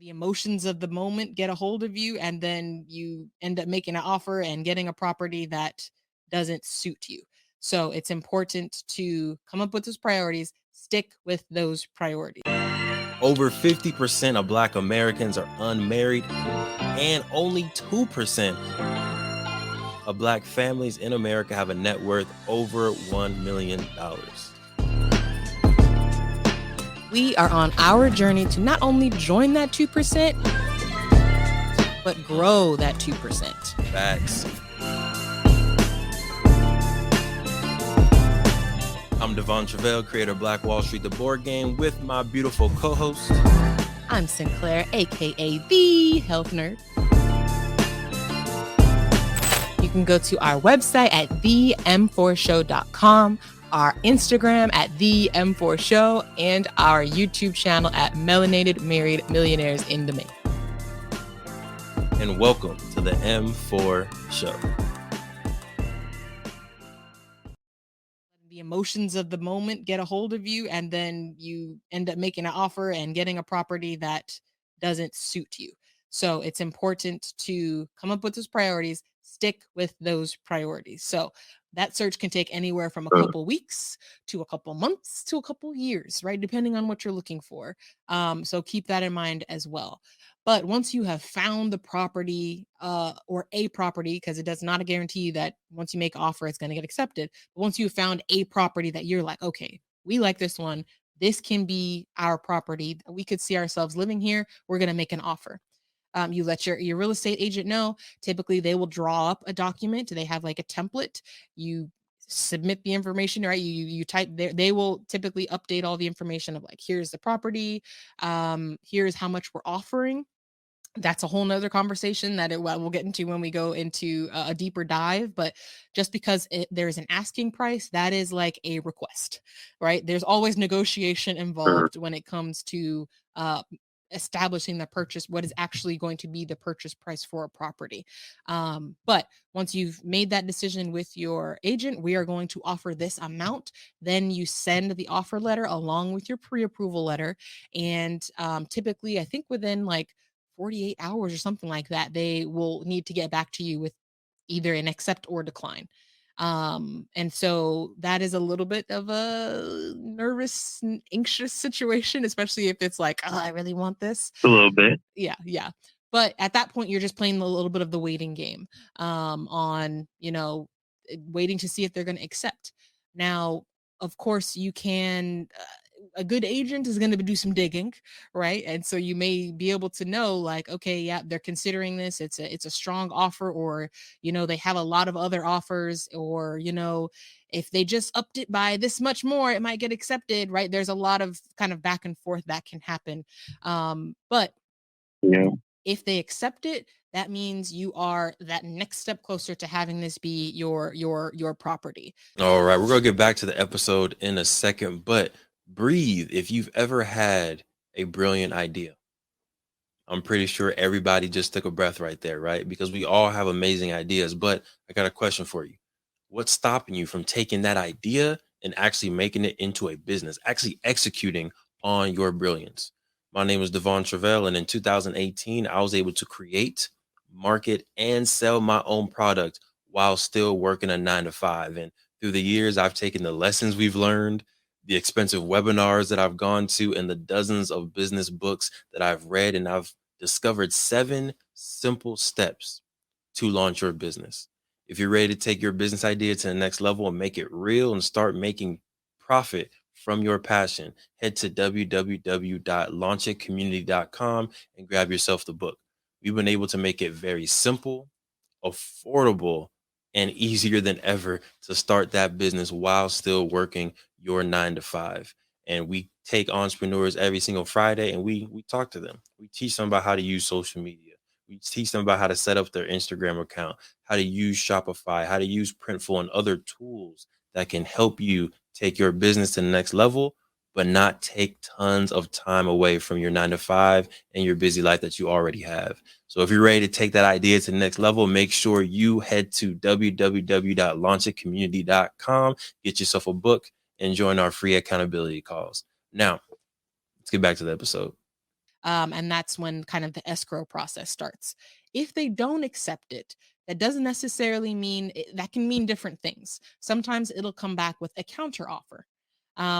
the emotions of the moment get a hold of you, and then you end up making an offer and getting a property that doesn't suit you. So it's important to come up with those priorities, stick with those priorities. Over 50% of Black Americans are unmarried, and only 2% of Black families in America have a net worth over $1 million. We are on our journey to not only join that 2%, but grow that 2%. Facts. I'm Devon Truvel, creator of Black Wall Street, the board game, with my beautiful co-host. I'm Sinclair, aka the Health Nerd. You can go to our website at them4show.com, our Instagram at them4show, and our YouTube channel at Melanated Married Millionaires in the Making. And welcome to the M4 Show. The emotions of the moment get a hold of you, and then you end up making an offer and getting a property that doesn't suit you. So it's important to come up with those priorities, stick with those priorities. So that search can take anywhere from a couple weeks to a couple months to a couple years, right? Depending on what you're looking for. So keep that in mind as well. But once you have found the property or a property, because it does not guarantee that once you make an offer, it's going to get accepted. But once you've found a property that you're like, okay, we like this one. This can be our property. We could see ourselves living here. We're going to make an offer. You let your real estate agent know. Typically, they will draw up a document. They have like a template. You submit the information, right? You type there. They will typically update all the information of like, here's the property. Here's how much we're offering. That's a whole nother conversation that we'll get into when we go into a deeper dive. But just because there's an asking price, that is like a request, right? There's always negotiation involved when it comes to establishing the purchase, what is actually going to be the purchase price for a property. But once you've made that decision with your agent, we are going to offer this amount. Then you send the offer letter along with your pre-approval letter. And typically, I think within like 48 hours or something like that, they will need to get back to you with either an accept or decline. And so that is a little bit of a nervous and anxious situation, especially if it's like, oh, I really want this. A little bit. Yeah. But at that point, you're just playing a little bit of the waiting game on, waiting to see if they're going to accept. Now, of course, you can, a good agent is going to do some digging, right? And so you may be able to know like, okay, yeah, they're considering this. It's a strong offer, or, they have a lot of other offers, or, if they just upped it by this much more, it might get accepted, right? There's a lot of kind of back and forth that can happen. But Yeah. if they accept it, that means you are that next step closer to having this be your property. All right, we're going to get back to the episode in a second, but breathe if you've ever had a brilliant idea. I'm pretty sure everybody just took a breath right there, right? Because we all have amazing ideas, but I got a question for you. What's stopping you from taking that idea and actually making it into a business, actually executing on your brilliance? My name is Devon Truvel, and in 2018, I was able to create, market, and sell my own product while still working a 9-to-5. And through the years, I've taken the lessons we've learned, the expensive webinars that I've gone to, and the dozens of business books that I've read, and I've discovered 7 simple steps to launch your business. If you're ready to take your business idea to the next level and make it real and start making profit from your passion, head to www.launchitcommunity.com and grab yourself the book. We've been able to make it very simple, affordable, and easier than ever to start that business while still working your 9-to-5. And we take entrepreneurs every single Friday and we talk to them. We teach them about how to use social media. We teach them about how to set up their Instagram account, how to use Shopify, how to use Printful, and other tools that can help you take your business to the next level, but not take tons of time away from your 9-to-5 and your busy life that you already have. So if you're ready to take that idea to the next level, make sure you head to www.launchitcommunity.com, get yourself a book, and join our free accountability calls. Now, let's get back to the episode. And that's when kind of the escrow process starts. If they don't accept it, that doesn't necessarily mean that can mean different things. Sometimes it'll come back with a counter offer,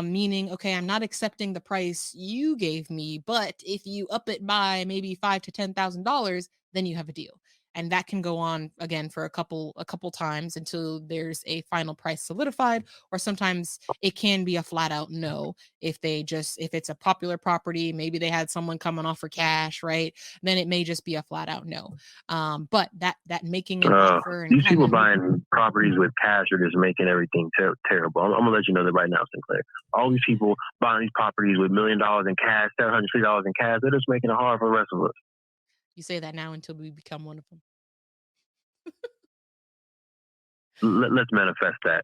meaning, okay, I'm not accepting the price you gave me, but if you up it by maybe $5,000 to $10,000, then you have a deal. And that can go on again for a couple times until there's a final price solidified, or sometimes it can be a flat out no. If it's a popular property, maybe they had someone coming off for cash, right? Then it may just be a flat out no. But that making an offer and These kind people of buying properties with cash are just making everything terrible. I'm gonna let you know that right now, Sinclair. All these people buying these properties with $1 million in cash, $750 in cash, they're just making it hard for the rest of us. you say that now until we become one of them. Let's manifest that.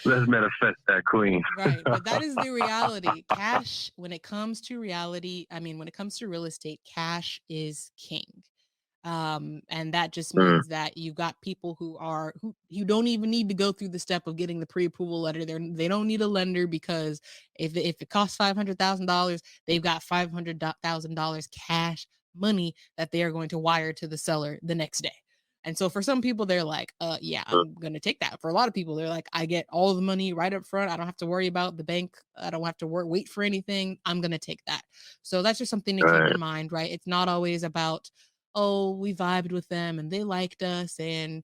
Let's manifest that, Queen. Right. But that is the reality. Cash, when it comes to reality, I mean, when it comes to real estate, cash is king. And that just means that you've got people who you don't even need to go through the step of getting the pre-approval letter. They don't need a lender, because if it costs $500,000, they've got $500,000 cash money that they are going to wire to the seller the next day. And so for some people, they're like, yeah, I'm gonna take that. For a lot of people, they're like, I get all the money right up front. I don't have to worry about the bank. I don't have to wait for anything. I'm gonna take that. So that's just something to keep in mind, right? It's not always about, oh, we vibed with them and they liked us, and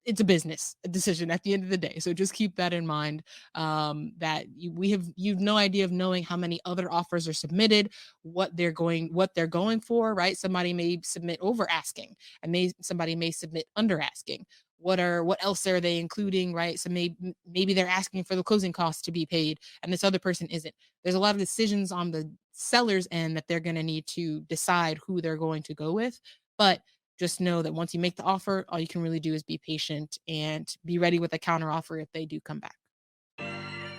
it's a business decision at the end of the day. So just keep that in mind. That you've no idea of knowing how many other offers are submitted, what they're going for, right? Somebody may submit over asking, and somebody may submit under asking. What else are they including, right? So maybe they're asking for the closing costs to be paid, and this other person isn't. There's a lot of decisions on the seller's end that they're going to need to decide who they're going to go with. But just know that once you make the offer, all you can really do is be patient and be ready with a counter offer if they do come back.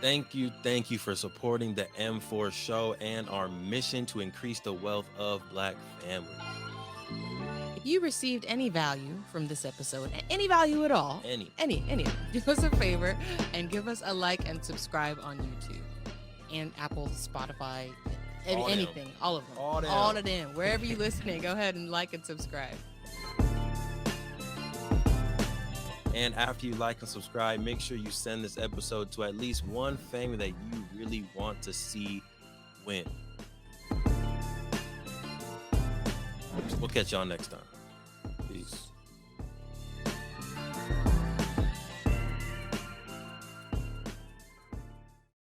Thank you for supporting the M4 show and our mission to increase the wealth of Black families. If you received any value from this episode, any value at all, any, do us a favor and give us a like and subscribe on YouTube and Apple, Spotify, anything, all of them, all of them, wherever you're listening. Go ahead and like and subscribe. And after you like and subscribe, make sure you send this episode to at least one family that you really want to see win. We'll catch y'all next time. Peace.